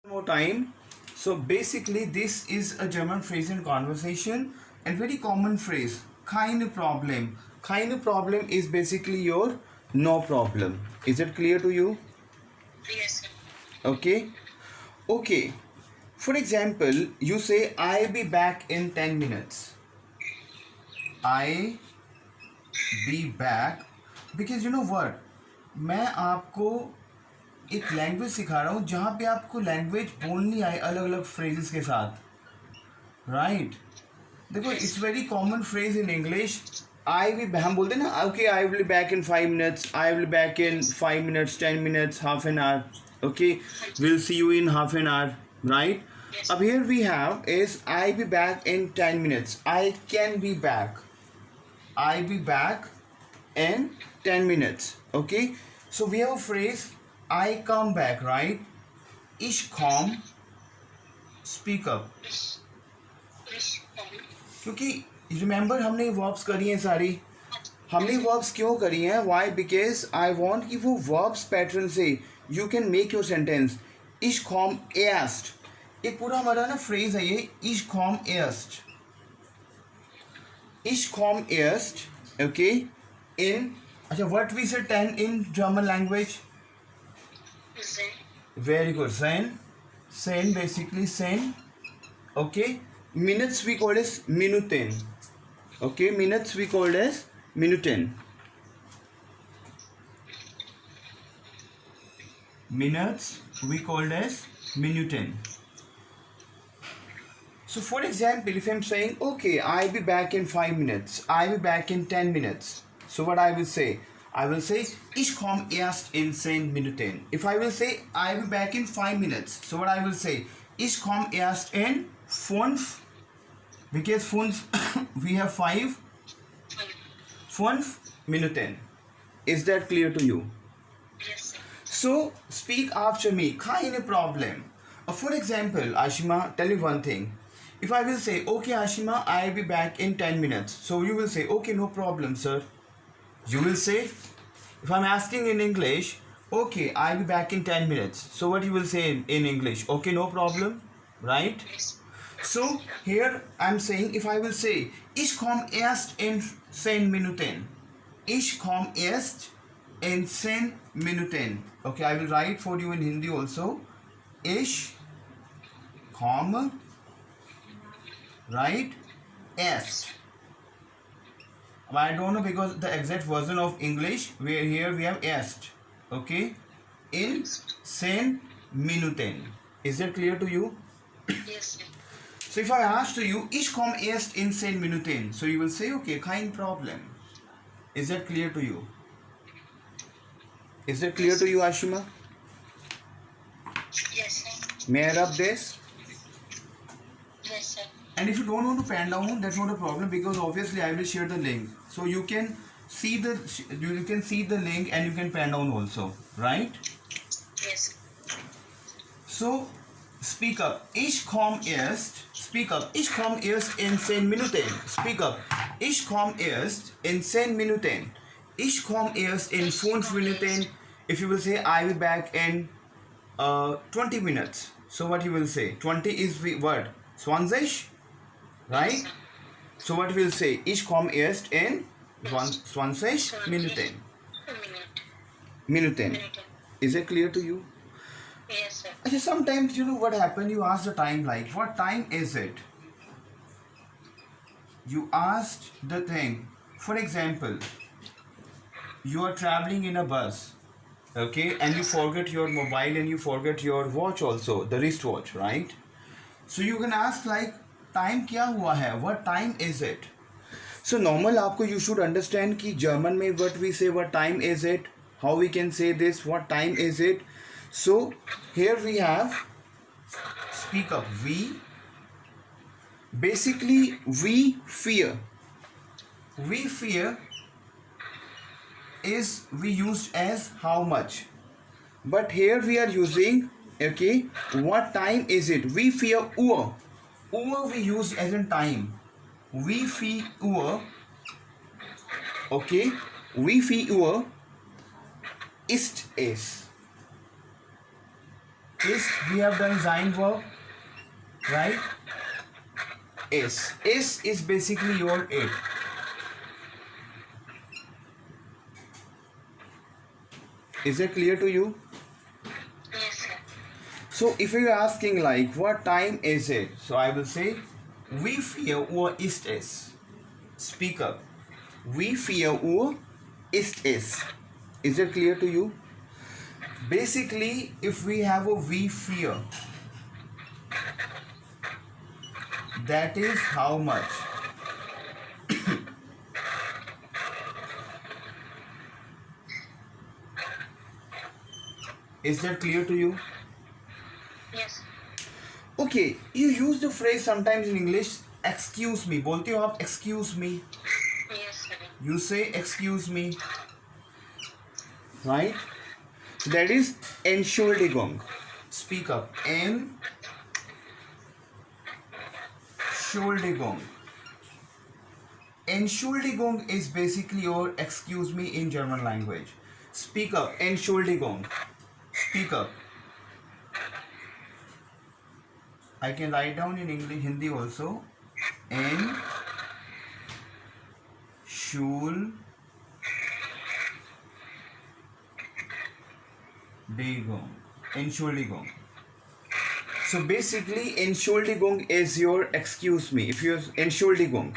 More time. So basically this is a German phrase in conversation and very common phrase. Keine Problem. Keine Problem is basically your no problem. Is it clear to you? Yes, sir. Okay. Okay. For example, you say I'll be back in 10 minutes. I be back because you know what? मैं आपको एक language सिखा रहा हूँ जहाँ पे आपको language बोलनी आए अलग अलग फ्रेजेस के साथ, राइट? देखो, Yes. It's very common phrase in English. I will, हम बोलते हैं ना, okay I will back in 5 minutes, I will back in 5 minutes, 10 minutes, half an hour. Okay, will see you in half an hour, right? Yes. अब here we have is I be back in 10 minutes. I can be back. I be back in 10 minutes. Okay, so we have a phrase I come back, right? Ich komme, speak up. Yes. क्योंकि remember हमने verbs करी हैं सारी. हमने verbs क्यों करी हैं? Y? Because I want कि वो वर्ब्स पैटर्न से you can make your sentence. Ich komme erst. एक पूरा हमारा ना फ्रेज है ये. Ich komme erst. Ich komme erst, okay, in, अच्छा, what we say 10 in German language? Then. Very good. Sen, basically sen, okay. Minutes we call as Minuten, okay. Minutes we call as Minuten. Minutes we called as Minuten. So for example, if I'm saying, okay, I'll be back in 5 minutes, I'll be back in 10 minutes. So what I will say? I will say, ich komme erst in 10 Minuten. If I will say, I'll be back in 5 minutes. So what I will say? Ich komme erst in 5, because 5, we have 5 Minuten. Is that clear to you? Yes, sir. So speak after me. Keine Problem. For example, Ashima, tell you one thing. If I will say, okay, Ashima, I'll be back in 10 minutes. So you will say, okay, no problem, sir. You will say, if I'm asking in English, okay, I'll be back in 10 minutes. So what you will say in English? Okay, no problem, right? Yes. So here I'm saying, if I will say, ich komme erst in 10 Minuten. Ich komme erst in 10 Minuten. Okay, I will write for you in Hindi also. Ich komme, right, erst. I don't know because the exact version of English, where here we have erst, okay, in 10 Minuten. Is that clear to you? Yes, sir. So if I ask to you, ich komme erst in 10 Minuten, so you will say, okay, kein problem. Is that clear to you? Is that clear to you, Ashima? Yes, sir. May I rub this? Yes, sir. And if you don't want to pen down, that's not a problem, because obviously I will share the link, so you can see the link and you can pen down also, right? Yes. So speak up. Ich komme erst. Speak up. Ich komme erst in 10 Minuten. Speak up. Ich komme erst in 10 Minuten. Ich komme erst in 5 Minuten. If you will say, I will be back in 20 minutes. So what you will say? 20 is the word 20, right? So what we will say? Ich komme erst in 20 Minuten. Minuten. Is it clear to you? Yes, sir. Okay, sometimes you know what happened, you ask the time, like what time is it? You asked the thing. For example, you are traveling in a bus, okay, and you forget your mobile and you forget your watch also, the wristwatch, right? So you can ask like, time क्या हुआ है? What time is it? So normal आपको you should understand कि German में what we say, what time is it? How we can say this, what time is it? So here we have, speak up. We, basically we fear. We fear is we used as how much, but here we are using, okay, what time is it? We fear Uhr. Uhr we use as in time. We fear Uhr, okay. We fear Uhr ist es. Ist, we have done sein verb, right? Is basically your it. Is that clear to you? Yes, sir. So if you're asking like what time is it? So I will say wie viel Uhr ist es? Speak up. Wie viel Uhr ist es? Is that clear to you? Basically, if we have a wie viel, that is how much. Is that clear to you? Yes. Okay, you use the phrase sometimes in English, excuse me. बोलते हो आप excuse me? Yes, sir. You say excuse me, right? So that is Entschuldigung. Speak up. Entschuldigung. Entschuldigung is basically your excuse me in German language. Speak up. Entschuldigung. Speak up. I can write down in English, Hindi also. Entschuldigung. Entschuldigung. So basically, Entschuldigung is your excuse me. If you're Entschuldigung.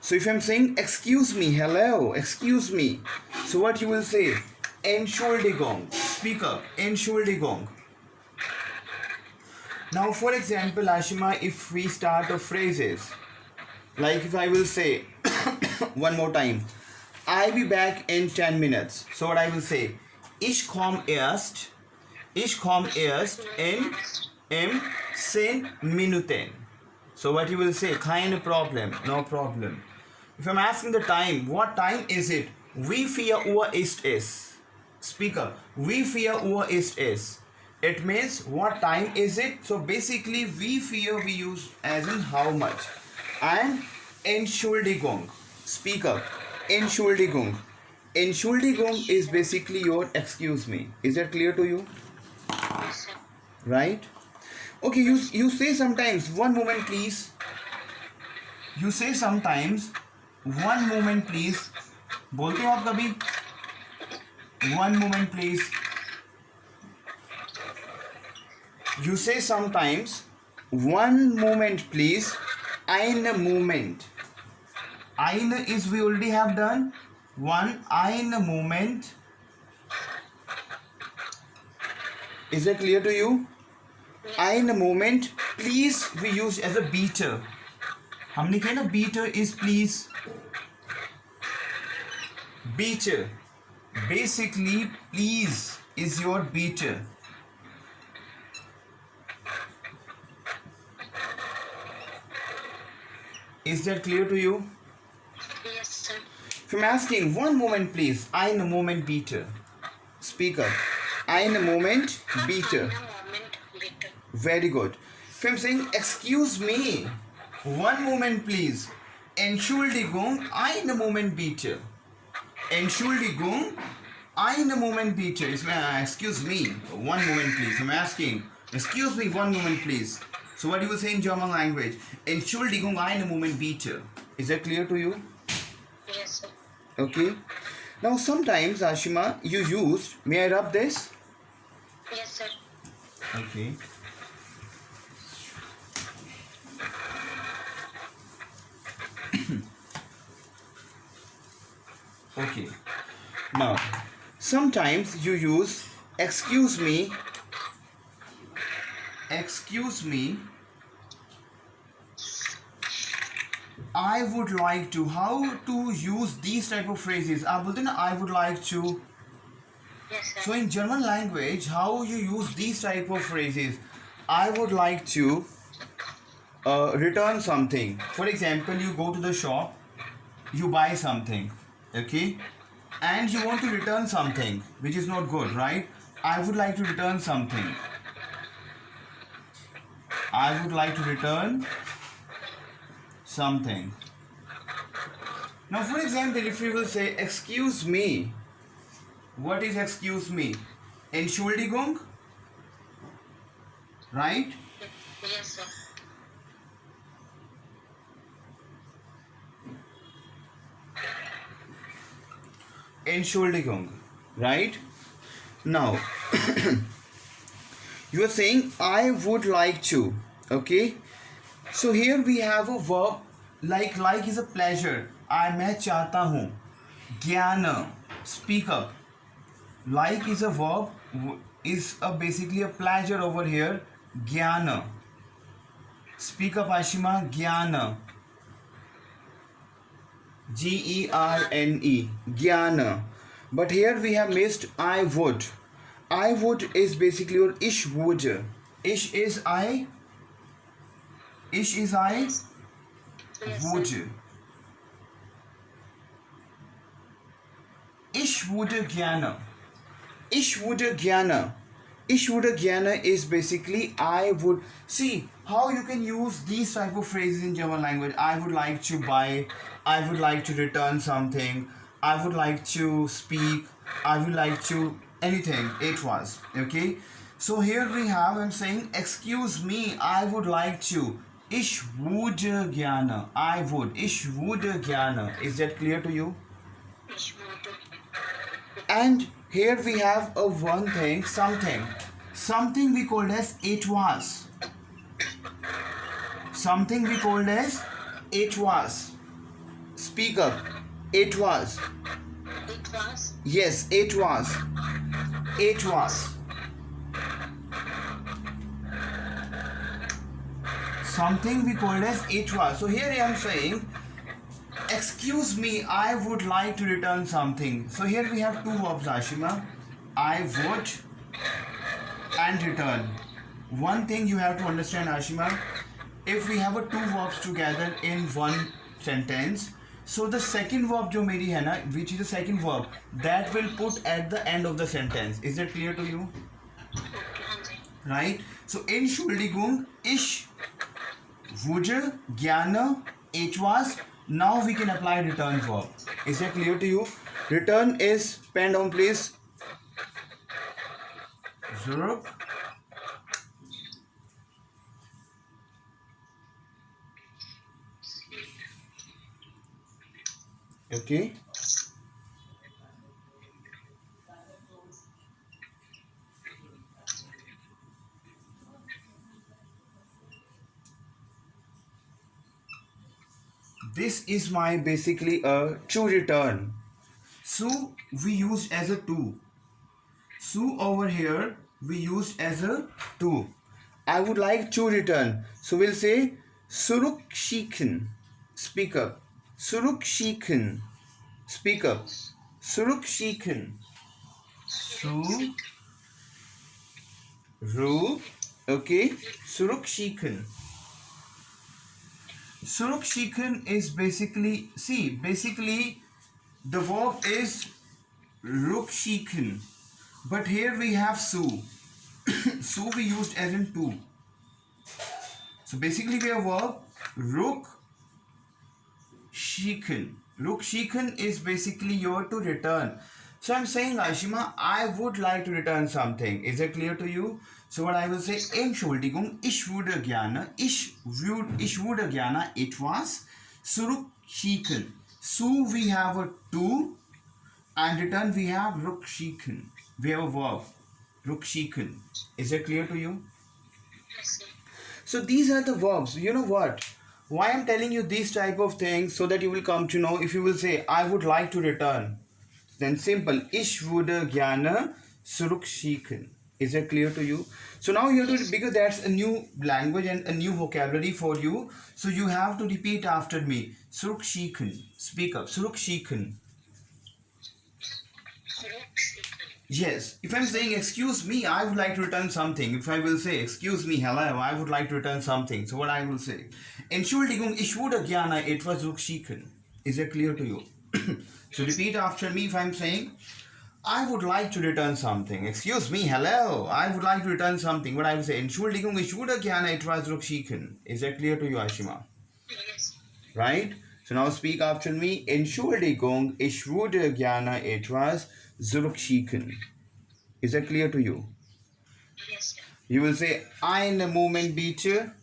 So if I'm saying excuse me, hello, excuse me. So what you will say? Entschuldigung. Speak up. Entschuldigung. Now, for example, Ashima, if we start a phrases, like if I will say one more time, I'll be back in 10 minutes. So what I will say? Ich komme erst in 10 Minuten. So what you will say? Keine Problem, no problem. If I'm asking the time, what time is it? Wie viel Uhr ist es? Speak up. Wie viel Uhr ist es? It means what time is it? So basically wie viel we use as in how much. And Entschuldigung. Speak up. Entschuldigung. Entschuldigung is basically your excuse me. Is that clear to you? Yes, sir. Right? Okay, you say sometimes one moment please. You say sometimes one moment please. बोलते हो आप कभी? One moment please. You say sometimes one moment please. Eine Moment. Eine is we already have done. One eine Moment. Is that clear to you? Eine Moment. Please we use as a beater. हमने कहा ना beater is please. Beater. Basically please is your beater. Is that clear to you? Yes, sir. If I'm asking one moment please, eine Moment bitte. Speak up. Eine Moment bitte. One moment, bitte. Very good. If I'm saying excuse me, one moment please. Entschuldigung, eine Moment bitte. Entschuldigung, eine Moment bitte. Excuse me, one moment please. I'm asking, excuse me, one moment please. So what do you say in German language? Entschuldigung, eine Moment bitte. Is that clear to you? Yes, sir. Okay. Now sometimes, Ashima, you use, may I rub this? Yes, sir. Okay. Okay. Now, sometimes you use excuse me, I would like to. How to use these type of phrases? आप बोलते ना I would like to. Yes, sir. So in German language, how you use these type of phrases? I would like to return something. For example, you go to the shop, you buy something, okay, and you want to return something which is not good, right? I would like to return something. I would like to return something. Now, for example, if you will say, excuse me, what is excuse me? Entschuldigung? right? Yes, sir. Entschuldigung, right? Now, you are saying I would like to, okay? So here we have a verb like is a pleasure. मैं चाहता हूँ. ज्ञान, speak up. Like is a verb, is a basically a pleasure over here. ज्ञान. Speak up, Ashima. ज्ञान. GERNE. ज्ञान. But here we have missed I would. I would is basically your ish would. Ish is I. Ish is I Yes, yes, would. sir. Ishvuda Jnana. Ishvuda Jnana. Ishvuda Jnana is basically I would. See how you can use these type of phrases in German language. I would like to buy. I would like to return something. I would like to speak. I would like to anything. It was okay. So here we have. I'm saying, excuse me. I would like to. Ishvuda Jnana. I would. Ishvuda Jnana. Is that clear to you? Ich würde. And here we have a one thing, something we called as it was, something we called as it was. Speak up. It was. It was. Yes, it was. It was. Something we called as it was. So here I am saying, excuse me, I would like to return something. So here we have two verbs, Ashima. I would and return. One thing you have to understand, Ashima, if we have a two verbs together in one sentence, so the second verb जो मेरी है ना, which is the second verb, that will put at the end of the sentence. Is that clear to you? Okay, हाँ जी. Right? So Entschuldigung, ich wurde gerne etwas. Now we can apply return verb. Is that clear to you? Return is, pen down please. Zurück. Okay. This is my basically a to return. So we used as a to. So over here we used as a to. I would like to return. So we'll say zurückschicken. Speak up. Zurückschicken. Speak up. Zurückschicken. Su. Ru. Okay. Zurückschicken. Zurückschicken is basically, see, basically the verb is rückschicken. But here we have su. Su we used as in to. So basically we have verb rückschicken. Rückschicken is basically your to return. So I'm saying, Ashima, I would like to return something. Is it clear to you? So what I will say, Entschuldigung, ich würde gerne etwas zurückschicken. So we have a to, and return we have rückschicken. We have a verb, rückschicken. Is it clear to you? Yes, sir. So these are the verbs. You know what? Why I'm telling you these type of things, so that you will come to know. If you will say, I would like to return, then simple. Ich würde gerne zurückschicken. Is that clear to you? So now you have to, because that's a new language and a new vocabulary for you. So you have to repeat after me. Zurückschicken. Speak up. Zurückschicken. Zurückschicken. Yes. If I'm saying, excuse me, I would like to return something. If I will say, excuse me, hello, I would like to return something. So what I will say? Entschuldigung, ich würde gerne etwas zurückschicken. Is that clear to you? So repeat after me. If I'm saying, I would like to return something. Excuse me, hello, I would like to return something. What I will say? Entschuldigung, ich würde gerne etwas zurückschicken. Is that clear to you, Ashima? Yes. Right? So now speak after me. Entschuldigung, ich würde gerne etwas zurückschicken. Is that clear to you? Yes, sir. You will say eine Moment bitte.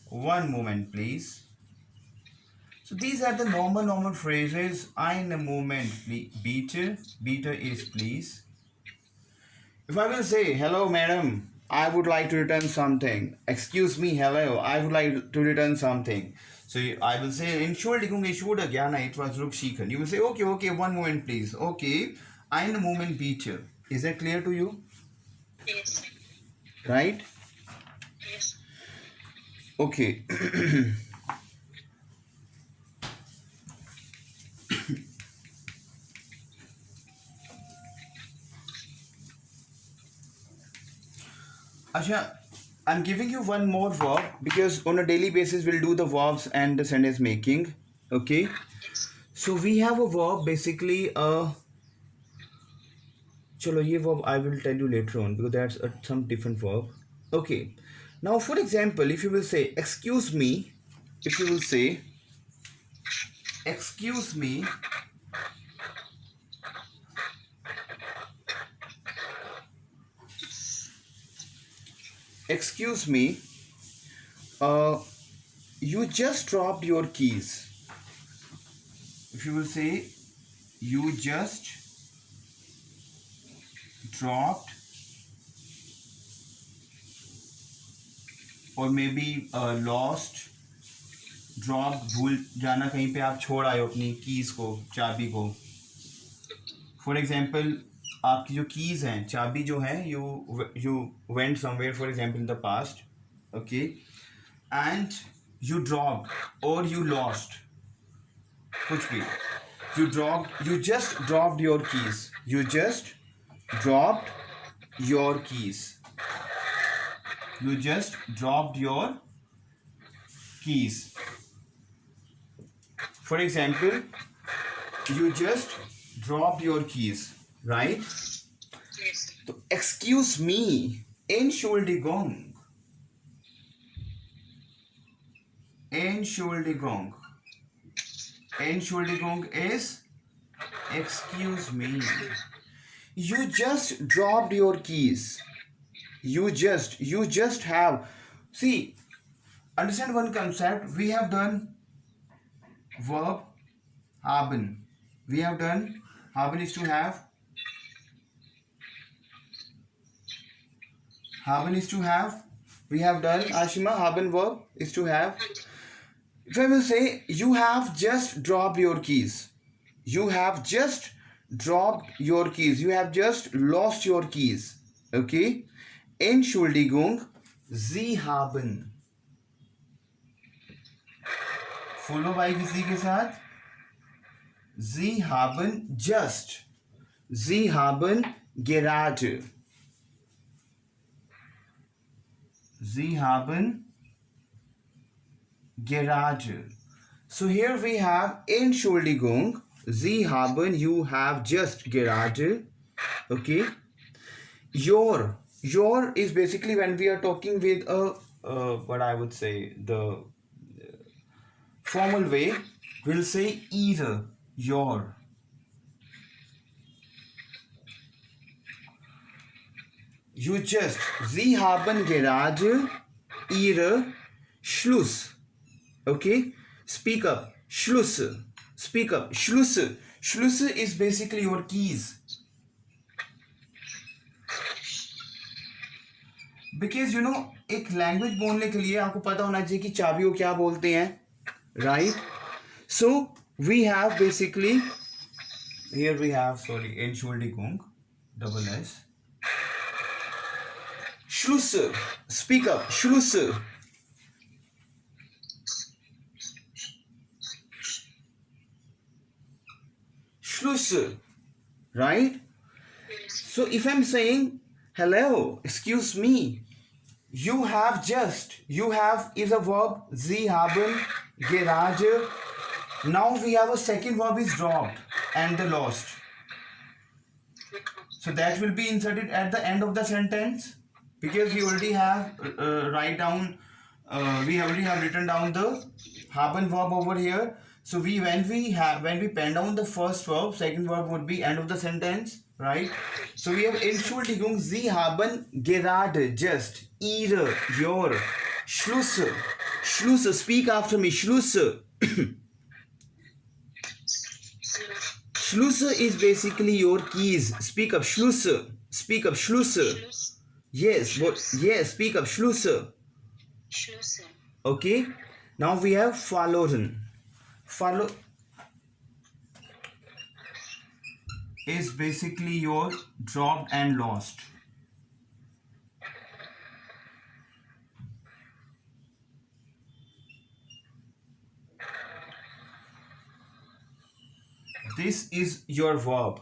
One moment, please. So these are the normal phrases. Eine Moment bitte. Bitte is please. If I will say, hello madam, I would like to return something. Excuse me, hello, I would like to return something. So I will say, Entschuldigung, ich wurde gerne etwas zurückschicken. You will say, okay, one moment please. Okay, einen Moment bitte. Is that clear to you? Yes. Right? Yes. Okay. Asha, I'm giving you one more verb because on a daily basis we'll do the verbs and the sentence making. Okay. So we have a verb basically. Chalo, ye verb I will tell you later on because that's some different verb. Okay. Now, for example, if you will say excuse me, if you will say excuse me, excuse me, you just dropped your keys. If you will say you just dropped or maybe lost, drop भूल जाना कहीं पे आप छोड़ आए हो अपनी keys को, चाबी को. फॉर एग्जाम्पल आपकी जो कीज़ हैं, चाबी जो है, you went somewhere for example in the past, okay, and you dropped और यू लॉस्ट, कुछ भी, you just dropped your keys. You just dropped your keys. You just dropped your keys. For example, you just dropped your keys, right? Yes. So, excuse me, Entschuldigung. Entschuldigung. Entschuldigung is excuse me. You just dropped your keys. You just have. See, understand one concept. We have done verb haben. We have done haben is to have. Haben is to have. We have done Ashima. Haben verb is to have. If I will say you have just dropped your keys. You have just dropped your keys. You have just lost your keys. Okay. Entschuldigung, Sie haben. Follow by किसी के साथ. Sie haben just. Sie haben gerade. Sie haben gerade. So here we have Entschuldigung, Sie haben, you have just gerade. Okay. Your is basically when we are talking with what I would say, the formal way, we'll say either, your. You just, Sie haben gerade ihre Schluss. Okay, speak up. Schluss. Speak up. Schluss. Schluss is basically your keys. Because you know, एक language बोलने के लिए आपको पता होना चाहिए कि चाबी को क्या बोलते हैं, right? So we have basically here we have Entschuldigung, double S. Schluss. Speak up. Schluss. Schluss, right? So if I'm saying hello, excuse me, you have is a verb, Sie haben gerade. Now we have a second verb is dropped and the lost. So that will be inserted at the end of the sentence because we already have we already have written down the haben verb over here. So when we pen down the first verb, second verb would be end of the sentence. right? So we have Entschuldigung, Sie haben gerade just Ihre, your, Schlüssel. Schlüssel, speak after me, Schlüssel. Schlüssel is basically your keys. Speak up, Schlüssel. Speak up, Schlüssel. Schluss. Yes, what? Yes, speak up, Schlüssel. Schlüssel. Okay. Now we have verloren. Follow is basically your dropped and lost. This is your verb.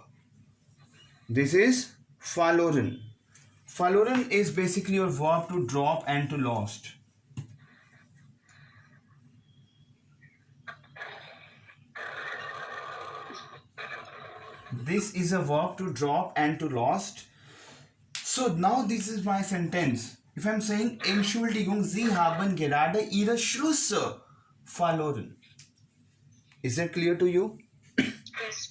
This is verloren. Verloren is basically your verb to drop and to lost. This is a verb to drop and to lost. So now this is my sentence. If I'm saying Entschuldigung, Sie haben gerade Ihre Schlüssel verloren. Is that clear to you? Yes.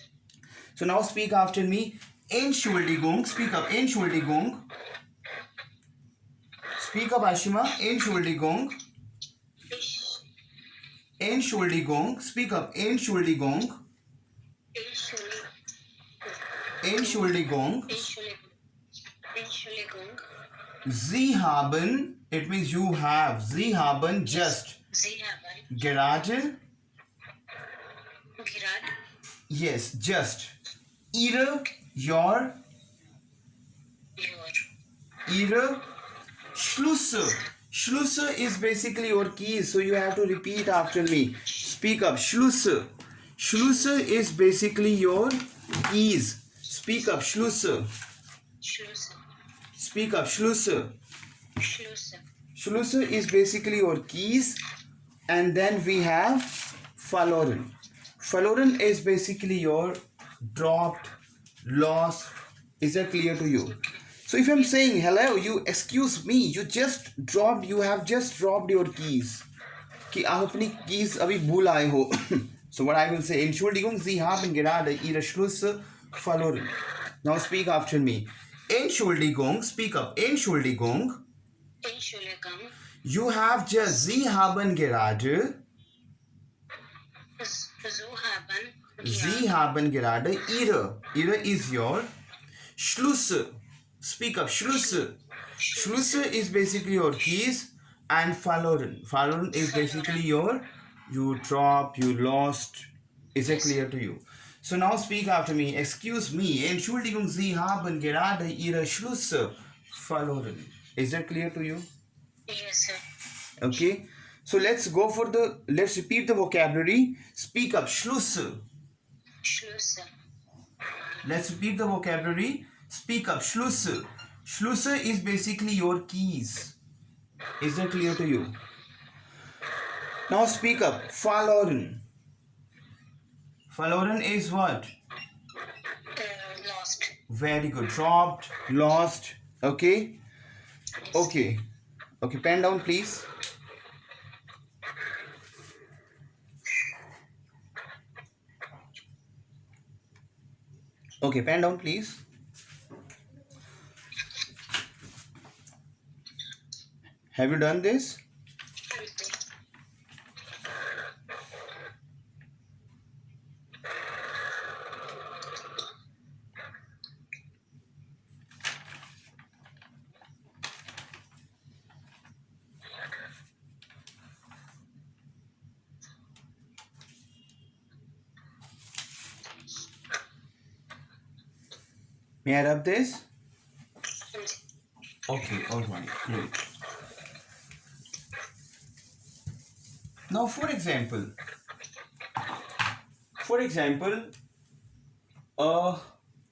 So now speak after me. Entschuldigung. Speak up. Entschuldigung. Speak up, Ashima. Entschuldigung. Ich. Entschuldigung. Speak up. Entschuldigung. Entschuldigung. Entschuldigung. Sie haben, it means you have. Sie haben just. Sie haben Gerade. gerade Yes, just. Ihre, your, Ihre Schlüssel. Schlüssel is basically your keys, so you have to repeat after me. Speak up. Schlüssel. Schlüssel is basically your keys. Speak up. Schlüssel. Schlüssel. Speak up. Schlüssel. Schlüssel. Schlüssel is basically your keys, and then we have verloren. Verloren is basically your dropped, lost. Is that clear to you? So if I'm saying hello, you excuse me, you have just dropped your keys. कि आप अपनी keys अभी भूल आए हो. So what I will say, Entschuldigung, Sie haben gerade Ihre Schlüssel verloren. Now speak after me. Entschuldigung, speak up. Entschuldigung. Entschuldigung. You have just, Sie haben gerade, Sie haben gerade Ihre is your Schlüssel. Speak up. Schlüssel. Schlüssel is basically your keys, and verloren. Verloren is basically you drop, you lost. Is it clear to you? So now speak after me. Excuse me. Entschuldigung, Sie haben gerade Ihre Schlüssel verloren. Is that clear to you? Yes, sir. Okay. So let's repeat the vocabulary. Speak up. Schlüssel. Schlüssel. Let's repeat the vocabulary. Speak up. Schlüssel. Schlüssel is basically your keys. Is that clear to you? Now speak up. Verloren. Verloren is what? Lost. Very good. Dropped, lost. Okay? Okay. Okay, pen down please. Okay, pen down please. Have you done this? May I rub this? Okay, alright, great. Now for example,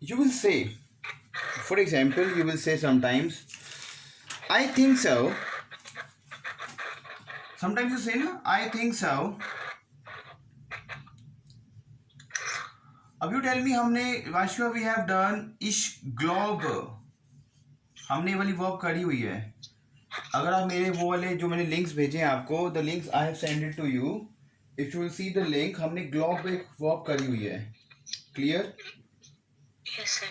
you will say, sometimes, I think so. Sometimes you say, no, I think so. अब you tell me, हमने वाशिका we have done ich glaube, हमने ये वाली verb करी हुई है. अगर आप मेरे वो वाले जो मैंने लिंक्स भेजे हैं आपको, the links I have sent it to you. If you will see the link, हमने globe पे एक वर्ब करी हुई है. Clear? Yes, sir.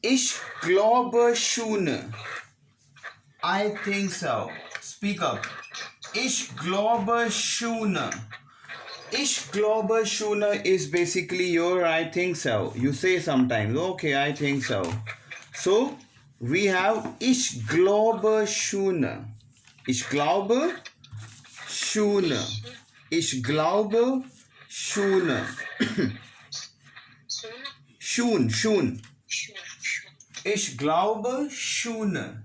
Ich glaube schon. I think so. Speak up. Ich glaube schon. Ich glaube schon is basically your I think so. You say sometimes, okay, I think so. So we have ich glaube schon. Ich glaube schon. Ich glaube schon. Soon. Schon. Sure. Ich glaube schon.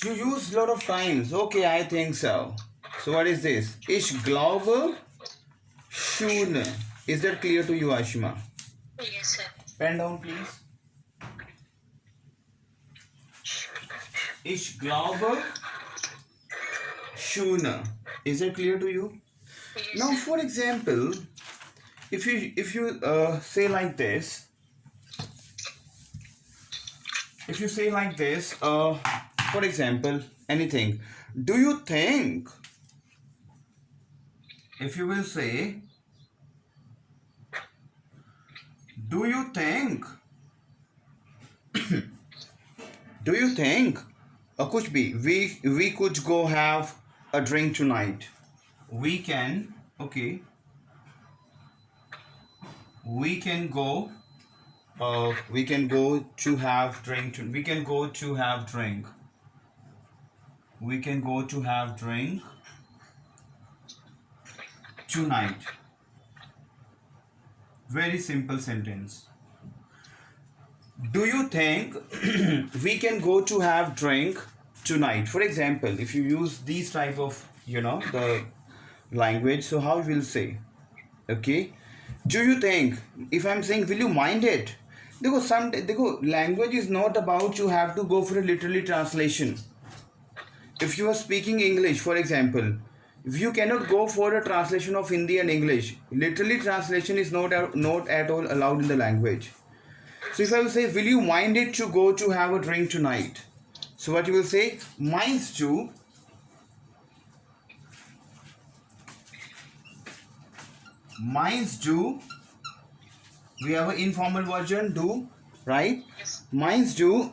You use a lot of times. Okay, I think so. So what is this? Ich glaube schon. Is that clear to you, Ashima? Yes, sir. Pen down, please. Ich glaube schon. Is that clear to you? Yes, Now, sir. for example, if you say like this, if you say like this, for example, anything. Do you think? If you will say, do you think? Do you think? कुछ भी. We could go have a drink tonight. We can. Okay. We can go. We can go to have drink. We can go to have drink. We can go to have drink tonight. Very simple sentence. Do you think we can go to have drink tonight? For example, if you use these type of, the language, so how you will say? Okay. Do you think? If I'm saying, will you mind it? Language is not about you have to go for a literally translation. If you are speaking English, for example, if you cannot go for a translation of Hindi and English, literally translation is not at all allowed in the language. So if I will say, will you mind it to go to have a drink tonight? So what you will say? Minds to. Minds do. We have an informal version, do, right? Yes. Minds do.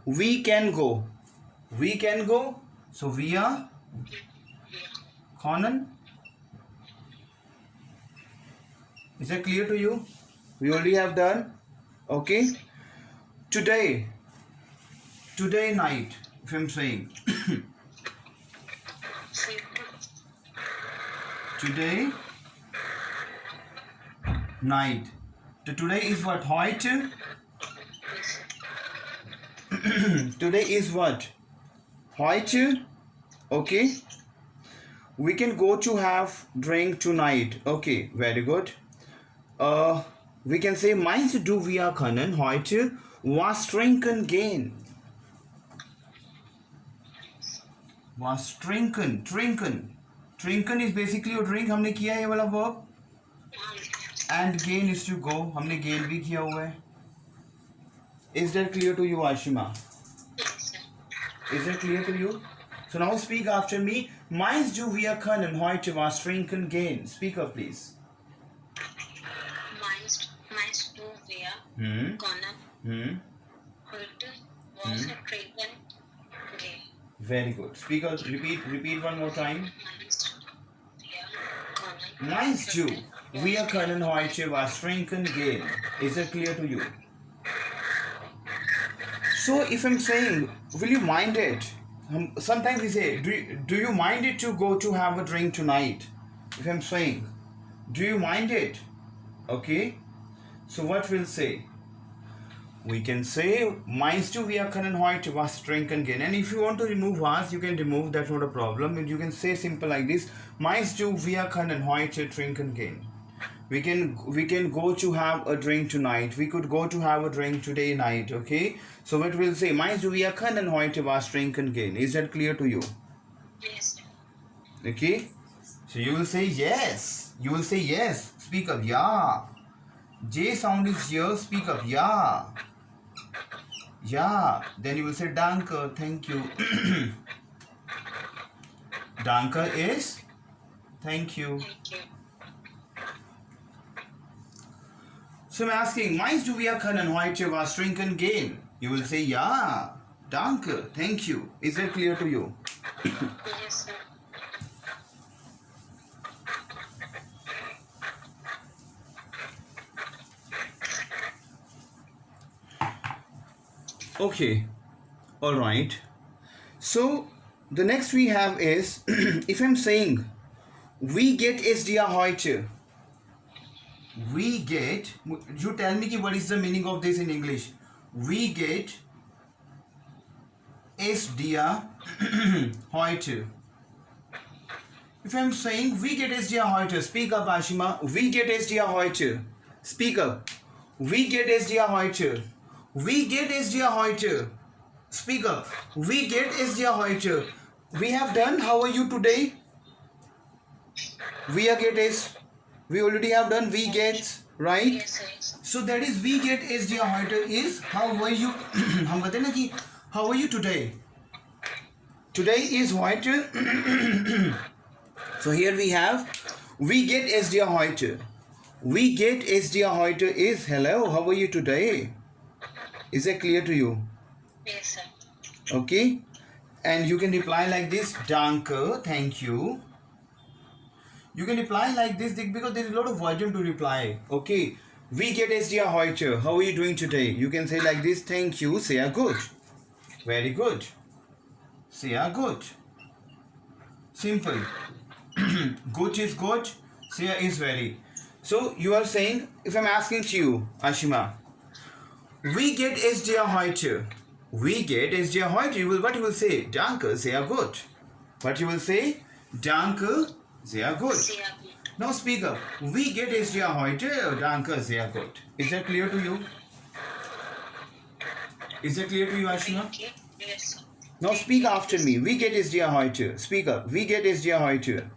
We can go. We can go. So we are Conan. Is that clear to you? We already have done. Okay. Today night, if I'm saying. Today night. So today is what? Heute? Today is what? Heute? Okay. We can go to have drink tonight. Okay, very good. We can say, meinst du, wir können heute was trinken gehen? Was trinken. Trinken is basically a drink. हमने किया है ये वाला verb. And gain is to go. हमने gain भी किया हुआ है. Is that clear to you, Ashima? Yes, sir. Is that clear to you? So now speak after me. Meinst du, wir können heute was trinken gehen? Speak up, please. Meinst du, wir können heute was trinken gehen? Very good. Speak out. Repeat one more time. Meinst du, wir können Meinst du, wir können heute was trinken gehen? Is that clear to you? So if I'm saying, will you mind it? Sometimes we say, do you mind it to go to have a drink tonight? If I'm saying, do you mind it? Okay. So what we'll say? We can say, meinst du, wir können heute was trinken gehen? And if you want to remove was, you can remove, that's not a problem. And you can say simple like this, meinst du, wir können heute trinken gehen? We can go to have a drink tonight. We could go to have a drink today night, okay? So what we'll say, meinst du, wir können heute was trinken gehen? Is that clear to you? Yes, sir. Okay? So you will say yes. You will say yes. Speak up, yeah. J sound is here. Speak up, yeah. Yeah. Then you will say danke, thank you. Danke is thank you. Thank you. So I'm asking, meinst du, wir können heute was trinken gehen? You will say, ja, danke, thank you. Is that clear to you? Yes, sir. Okay, all right. So the next we have is, if I'm saying, we get es dir heute. We get, you tell me what is the meaning of this in English. We get es dir heute. If I'm saying, we get es dir heute, speak up Ashima, we get es dir heute. Speak up. We get es dir heute. We get es dir heute. Speak up. We get es dir heute. We have done, how are you today? We are get is, we already have done we get, right? Yes, sir. Yes, sir. So that is we get is dia heute is how are you? हम कहते हैं ना कि how are you today? Today is heute. So here we have we get is dia heute. We get is dia heute is hello. How are you today? Is that clear to you? Yes, sir. Okay, and you can reply like this: Danke, thank you. You can reply like this because there is a lot of volume to reply. Okay, we get es dir heute. How are you doing today? You can say like this: thank you, sehr gut. Very good. Sehr gut. Simple. Gut is good. Sehr is very. So you are saying, if I'm asking to you, Ashima, we get es dir heute. We get es dir heute. What you will say? Danke, sehr gut. What you will say? Danke, sehr gut. Sehr gut. Now speak up. We get es dir heute. Danke, sehr gut. Is that clear to you? Is that clear to you, Ashima? Okay. Yes, sir. Now speak after me. We get es dir heute. Speak up. We get es dir heute.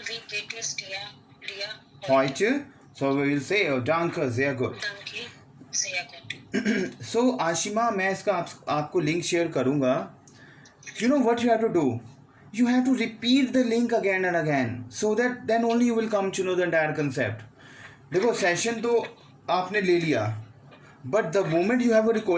We get es dir Heute. So we will say, oh, danke, sehr gut. Danke, sehr gut. So Ashima, मैं इसका आपको link share करूँगा. You know what you have to do? You have to repeat the link again and again, so that then only you will come to know the entire concept. देखो session तो आपने ले लिया, but the moment you have a recording